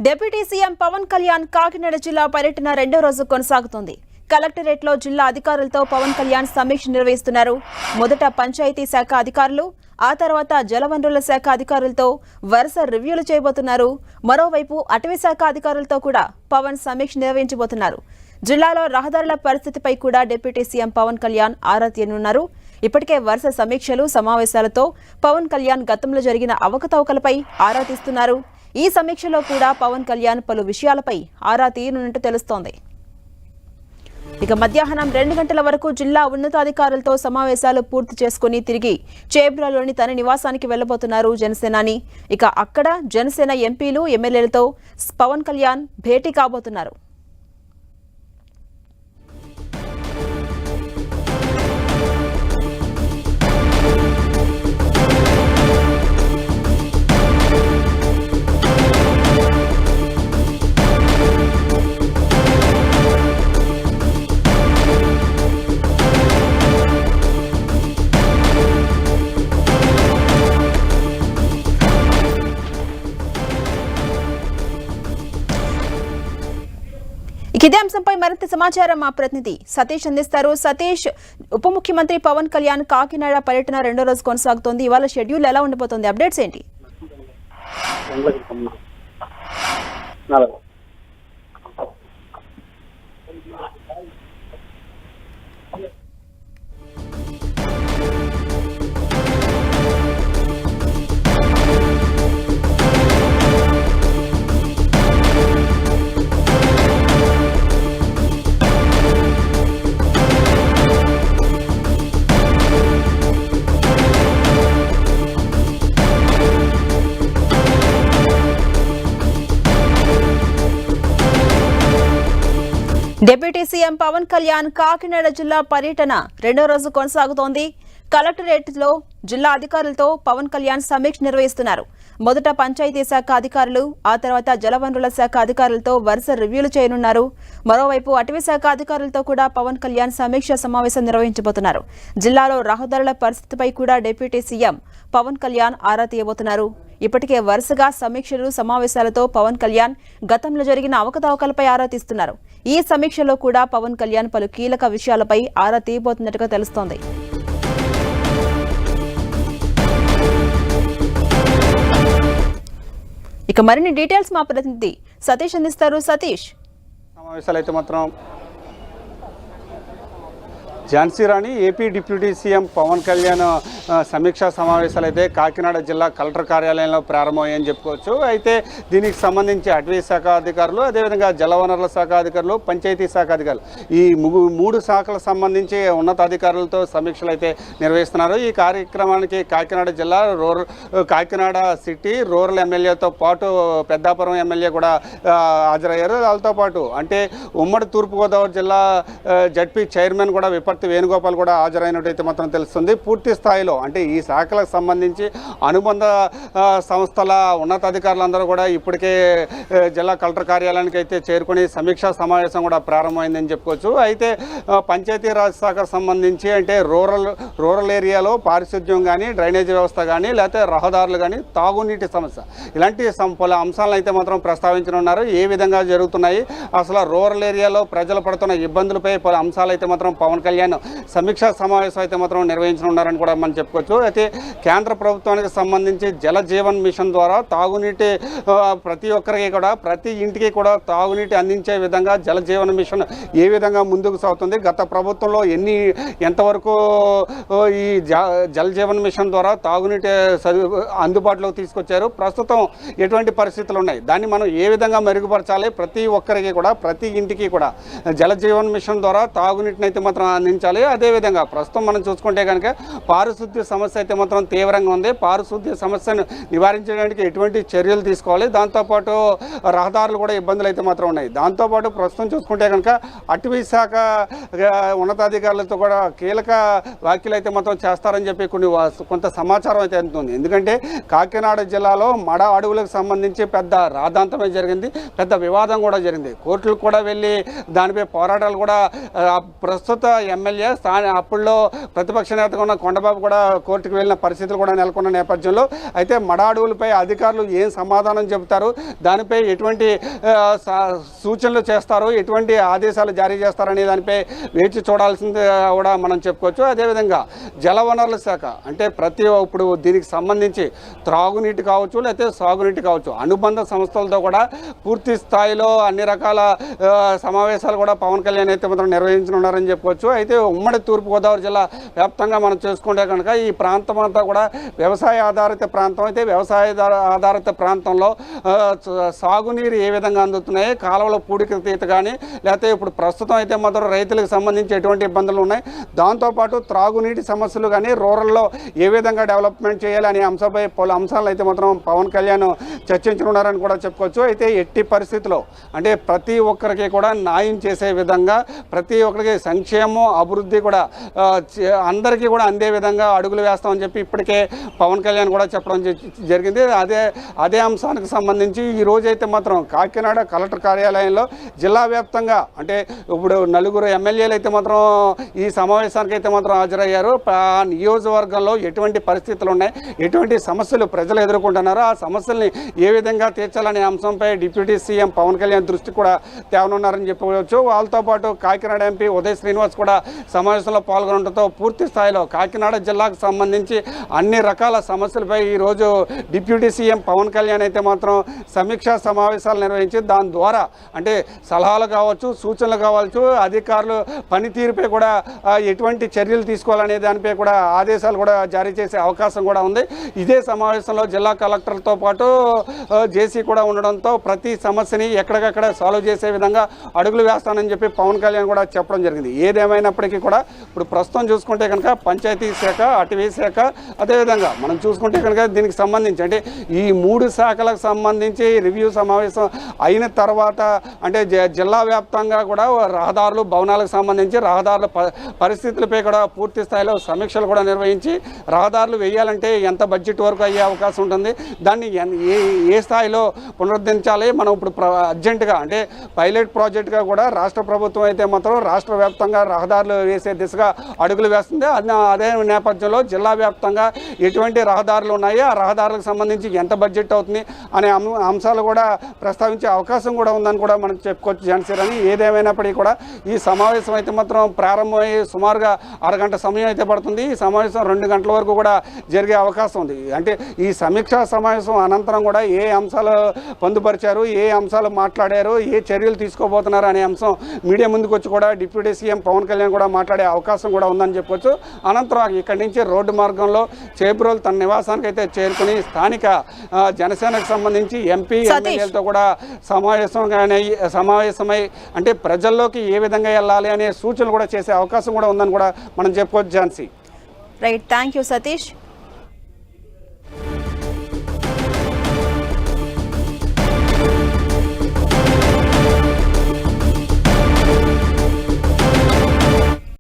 Deputy CM Pawan Kalyan Kakinada జిల్లా పర్యటన రెండో రోజు కొనసాగుతోంది. కలెక్టరేట్లో జిల్లా అధికారులతో పవన్ కళ్యాణ్ సమీక్ష నిర్వహిస్తున్నారు. మొదట పంచాయతీ శాఖ అధికారులు, ఆ తర్వాత జలవనరుల శాఖ అధికారులతో వరుస రివ్యూలు చేయబోతున్నారు. మరోవైపు అటవీ శాఖ అధికారులతో కూడా పవన్ సమీక్ష నిర్వహించబోతున్నారు. జిల్లాలో రహదారుల పరిస్థితిపై కూడా డిప్యూటీ సీఎం పవన్ కళ్యాణ్ ఆరా తీయనున్నారు. ఇప్పటికే వరుస సమీక్షలు, సమావేశాలతో పవన్ కళ్యాణ్ గతంలో జరిగిన అవకతవకలపై ఆరా తీస్తున్నారు. ఈ సమీక్షలో కూడా పవన్ కళ్యాణ్ పలు విషయాలపై ఆరా తీయనున్నట్టు తెలుస్తోంది. ఇక మధ్యాహ్నం 2 గంటల వరకు జిల్లా ఉన్నతాధికారులతో సమావేశాలు పూర్తి చేసుకుని తిరిగి చేబ్రాలోని తన నివాసానికి వెళ్లబోతున్నారు జనసేనాని. ఇక అక్కడ జనసేన ఎంపీలు, ఎమ్మెల్యేలతో పవన్ కళ్యాణ్ భేటీ కాబోతున్నారు. ఇదే అంశంపై మరింత సమాచారం మా ప్రతినిధి సతీష్ అందిస్తారు. సతీష్, ఉప ముఖ్యమంత్రి పవన్ కళ్యాణ్ కాకినాడ పర్యటన రెండో రోజు కొనసాగుతోంది. ఇవాళ షెడ్యూల్ ఎలా ఉండబోతోంది? అప్డేట్స్ ఏంటి? డిప్యూటీ సీఎం పవన్ కళ్యాణ్ కాకినాడ జిల్లా పర్యటన రెండో రోజు కొనసాగుతోంది. కలెక్టరేట్లో జిల్లా అధికారులతో పవన్ కళ్యాణ్ సమీక్ష నిర్వహిస్తున్నారు. మొదట పంచాయతీ శాఖ అధికారులు, ఆ తర్వాత జలవనరుల శాఖ అధికారులతో వరుస రివ్యూలు చేయనున్నారు. మరోవైపు అటవీ శాఖ అధికారులతో కూడా పవన్ కళ్యాణ్ సమీక్ష సమావేశం నిర్వహించబోతున్నారు. జిల్లాలో రహదారుల పరిస్థితిపై కూడా డిప్యూటీ సీఎం పవన్ కళ్యాణ్ ఆరా తీయబోతున్నారు. ఇప్పటికే వరుసగా సమీక్షలు, సమావేశాలతో పవన్ కళ్యాణ్ గతంలో జరిగిన అవకతవకలపై ఆరా తీస్తున్నారు. ఈ సమీక్షలో కూడా పవన్ కళ్యాణ్ పలు కీలక విషయాలపై ఆరా తీయబోతున్నట్టుగా తెలుస్తోంది. ఇక మరిన్ని డీటెయిల్స్ మా ప్రతినిధి సతీష్ అందిస్తారు. సతీష్, సమావేశాలు అయితే మాత్రం Jhansi Rani AP deputy CM Pawan Kalyan సమీక్షా సమావేశాలు అయితే కాకినాడ జిల్లా కలెక్టర్ కార్యాలయంలో ప్రారంభమయ్యాయని చెప్పుకోవచ్చు. అయితే దీనికి సంబంధించి అటవీ శాఖ అధికారులు, అదేవిధంగా జలవనరుల శాఖ అధికారులు, పంచాయతీ శాఖ అధికారులు, ఈ 3 శాఖలకు సంబంధించి ఉన్నతాధికారులతో సమీక్షలు అయితే నిర్వహిస్తున్నారు. ఈ కార్యక్రమానికి కాకినాడ జిల్లా కాకినాడ సిటీ రూరల్ ఎమ్మెల్యేతో పాటు పెద్దాపురం ఎమ్మెల్యే కూడా హాజరయ్యారు. వాళ్ళతో పాటు అంటే ఉమ్మడి తూర్పుగోదావరి జిల్లా జడ్పీ చైర్మన్ కూడా వేణుగోపాల్ కూడా హాజరైనట్టయితే మాత్రం తెలుస్తుంది. పూర్తి స్థాయిలో అంటే ఈ శాఖలకు సంబంధించి అనుబంధ సంస్థల ఉన్నతాధికారులందరూ కూడా ఇప్పటికే జిల్లా కలెక్టర్ కార్యాలయానికి అయితే చేరుకుని సమీక్షా సమావేశం కూడా ప్రారంభమైందని చెప్పుకోవచ్చు. అయితే పంచాయతీరాజ్ శాఖకు సంబంధించి అంటే రూరల్ ఏరియాలో పారిశుద్ధ్యం కానీ, డ్రైనేజ్ వ్యవస్థ కానీ, లేకపోతే రహదారులు కానీ, తాగునీటి సమస్య, ఇలాంటి పలు అంశాలను అయితే మాత్రం ప్రస్తావించనున్నారు. ఏ విధంగా జరుగుతున్నాయి, అసలు రూరల్ ఏరియాలో ప్రజలు పడుతున్న ఇబ్బందులపై పలు అంశాలు అయితే మాత్రం పవన్ కళ్యాణ్ సమీక్షా సమావేశం అయితే మాత్రం నిర్వహించనున్నారని కూడా మనం చెప్పుకోవచ్చు. అయితే కేంద్ర ప్రభుత్వానికి సంబంధించి జల జీవన్ మిషన్ ద్వారా తాగునీటి ప్రతి ఒక్కరికి కూడా, ప్రతి ఇంటికి కూడా తాగునీటి అందించే విధంగా జల జీవన్ మిషన్ ఏ విధంగా ముందుకు సాగుతుంది, గత ప్రభుత్వంలో ఎంతవరకు ఈ జల జీవన్ మిషన్ ద్వారా తాగునీటి అందుబాటులోకి తీసుకొచ్చారు, ప్రస్తుతం ఎటువంటి పరిస్థితులు ఉన్నాయి, దాన్ని మనం ఏ విధంగా మెరుగుపరచాలి, ప్రతి ఒక్కరికి కూడా, ప్రతి ఇంటికి కూడా జల జీవన్ మిషన్ ద్వారా తాగునీటిని అయితే మాత్రం అందించాలి. అదేవిధంగా ప్రస్తుతం మనం చూసుకుంటే కనుక పారిశుద్ధ్య సమస్య అయితే మాత్రం తీవ్రంగా ఉంది. పారిశుద్ధ్య సమస్యను నివారించడానికి ఎటువంటి చర్యలు తీసుకోవాలి, దాంతోపాటు రహదారులు కూడా ఇబ్బందులు అయితే మాత్రం ఉన్నాయి. దాంతోపాటు ప్రస్తుతం చూసుకుంటే కనుక అటవీ శాఖ ఉన్నతాధికారులతో కూడా కీలక వ్యాఖ్యలు అయితే మాత్రం చేస్తారని చెప్పి కొంత సమాచారం అయితే అందుతుంది. ఎందుకంటే కాకినాడ జిల్లాలో మడ అడవులకు సంబంధించి పెద్ద రాద్ధాంతమే జరిగింది, పెద్ద వివాదం కూడా జరిగింది. కోర్టులకు కూడా వెళ్ళి దానిపై పోరాటాలు కూడా ప్రస్తుత ఎమ్మెల్యే అప్పుల్లో ప్రతిపక్ష నేతగా ఉన్న కొండబాబు కూడా కోర్టుకు వెళ్ళిన పరిస్థితులు కూడా నెలకొన్న నేపథ్యంలో అయితే మడ అడవులపై అధికారులు ఏం సమాధానం చెబుతారు, దానిపై ఎటువంటి సూచనలు చేస్తారు, ఎటువంటి ఆదేశాలు జారీ చేస్తారనే దానిపై వేచి చూడాల్సింది కూడా మనం చెప్పుకోవచ్చు. అదేవిధంగా జలవనరుల శాఖ అంటే ఇప్పుడు దీనికి సంబంధించి త్రాగునీటి కావచ్చు లేకపోతే సాగునీటి కావచ్చు అనుబంధ సంస్థలతో కూడా పూర్తి స్థాయిలో అన్ని రకాల సమావేశాలు కూడా పవన్ కళ్యాణ్ అయితే మాత్రం నిర్వహించనున్నారని చెప్పుకోవచ్చు. అయితే ఉమ్మడి తూర్పుగోదావరి జిల్లా వ్యాప్తంగా మనం చూసుకుంటే కనుక ఈ ప్రాంతం అంతా కూడా వ్యవసాయ ఆధారిత ప్రాంతం. అయితే వ్యవసాయ ఆధారిత ప్రాంతంలో సాగునీరు ఏ విధంగా అందుతున్నాయి, కాలువల పూడికతీత కానీ లేకపోతే ఇప్పుడు ప్రస్తుతం అయితే మాత్రం రైతులకు సంబంధించి ఎటువంటి ఇబ్బందులు ఉన్నాయి, దాంతోపాటు త్రాగునీటి సమస్యలు కానీ రూరల్లో ఏ విధంగా డెవలప్మెంట్ చేయాలి అనే అంశంపై పలు అంశాలు అయితే మాత్రం పవన్ కళ్యాణ్ చర్చించనున్నారని కూడా చెప్పుకోవచ్చు. అయితే ఎట్టి పరిస్థితుల్లో అంటే ప్రతి ఒక్కరికి కూడా న్యాయం చేసే విధంగా ప్రతి ఒక్కరికి సంక్షేమం అభివృద్ధి కూడా అందరికీ కూడా అందే విధంగా అడుగులు వేస్తామని చెప్పి ఇప్పటికే పవన్ కళ్యాణ్ కూడా చెప్పడం జరిగింది. అదే అంశానికి సంబంధించి ఈ రోజైతే మాత్రం కాకినాడ కలెక్టర్ కార్యాలయంలో జిల్లా వ్యాప్తంగా అంటే ఇప్పుడు 4 ఎమ్మెల్యేలు అయితే మాత్రం ఈ సమావేశానికి అయితే మాత్రం హాజరయ్యారు. నియోజకవర్గంలో ఎటువంటి పరిస్థితులు ఉన్నాయి, ఎటువంటి సమస్యలు ప్రజలు ఎదుర్కొంటున్నారో ఆ సమస్యల్ని ఏ విధంగా తీర్చాలనే అంశంపై డిప్యూటీ సీఎం పవన్ కళ్యాణ్ దృష్టి కూడా తేవనున్నారని చెప్పవచ్చు. వాళ్ళతో పాటు కాకినాడ ఎంపీ ఉదయ్ శ్రీనివాస్ కూడా సమావేశంలో పాల్గొనడంతో పూర్తి స్థాయిలో కాకినాడ జిల్లాకు సంబంధించి అన్ని రకాల సమస్యలపై ఈరోజు డిప్యూటీ సీఎం పవన్ కళ్యాణ్ అయితే మాత్రం సమీక్షా సమావేశాలు నిర్వహించి దాని ద్వారా అంటే సలహాలు కావచ్చు, సూచనలు కావచ్చు, అధికారులు పనితీరుపై కూడా ఎటువంటి చర్యలు తీసుకోవాలనే దానిపై కూడా ఆదేశాలు కూడా జారీ చేసే అవకాశం కూడా ఉంది. ఇదే సమావేశంలో జిల్లా కలెక్టర్లతో పాటు జేసీ కూడా ఉండడంతో ప్రతి సమస్యని ఎక్కడికక్కడ సాల్వ్ చేసే విధంగా అడుగులు వేస్తానని చెప్పి పవన్ కళ్యాణ్ కూడా చెప్పడం జరిగింది. ఏదేమైనప్పటికీ కూడా ఇప్పుడు ప్రస్తుతం చూసుకుంటే కనుక పంచాయతీ శాఖ, అటవీ శాఖ, అదేవిధంగా మనం చూసుకుంటే కనుక దీనికి సంబంధించి అంటే ఈ 3 శాఖలకు సంబంధించి రివ్యూ సమావేశం అయిన తర్వాత అంటే జిల్లా వ్యాప్తంగా కూడా రహదారులు, భవనాలకు సంబంధించి రహదారుల పరిస్థితులపై కూడా పూర్తి స్థాయిలో సమీక్షలు కూడా నిర్వహించి రహదారులు వేయాలంటే ఎంత బడ్జెట్ వరకు అయ్యే అవకాశం ఉంటుంది, దాన్ని ఏ స్థాయిలో పునరుద్ధరించాలి, మనం ఇప్పుడు అర్జెంటుగా అంటే పైలట్ ప్రాజెక్టుగా కూడా రాష్ట్ర ప్రభుత్వం అయితే మాత్రం రాష్ట్ర వ్యాప్తంగా రహదారులు వేసే దిశగా అడుగులు వేస్తుంది. అదే నేపథ్యంలో జిల్లా వ్యాప్తంగా ఎటువంటి రహదారులు ఉన్నాయి, ఆ రహదారులకు సంబంధించి ఎంత బడ్జెట్ అవుతుంది అనే అంశాలు కూడా ప్రస్తావించే అవకాశం కూడా ఉందని కూడా మనం చెప్పుకోవచ్చు జనసేన అని. ఏదేమైనప్పటికీ కూడా ఈ సమావేశం అయితే మాత్రం ప్రారంభమై సుమారుగా అరగంట సమయం అయితే పడుతుంది. ఈ సమావేశం 2 గంటల వరకు కూడా జరిగే అవకాశం ఉంది. అంటే ఈ సమీక్షా సమావేశం అనంతరం కూడా ఏ అంశాలు పొందుపరిచారు, ఏ అంశాలు మాట్లాడారు, ఏ చర్యలు తీసుకోబోతున్నారు అనే అంశం మీడియా ముందుకు వచ్చి కూడా డిప్యూటీ సీఎం పవన్ కళ్యాణ్ కూడా మాట్లాడే అవకాశం కూడా ఉందని చెప్పొచ్చు. అనంతరం ఇక్కడి నుంచి రోడ్డు మార్గంలో చేబ్రోలు తన నివాసానికి అయితే చేరుకుని స్థానిక జనసేనకు సంబంధించి ఎంపీ ఎమ్మెల్యేలతో కూడా సమావేశమై అంటే ప్రజల్లోకి ఏ విధంగా వెళ్ళాలి అనే సూచనలు కూడా చేసే అవకాశం కూడా ఉందని కూడా మనం చెప్పుకోవచ్చు Jhansi. Right, thank you Satish.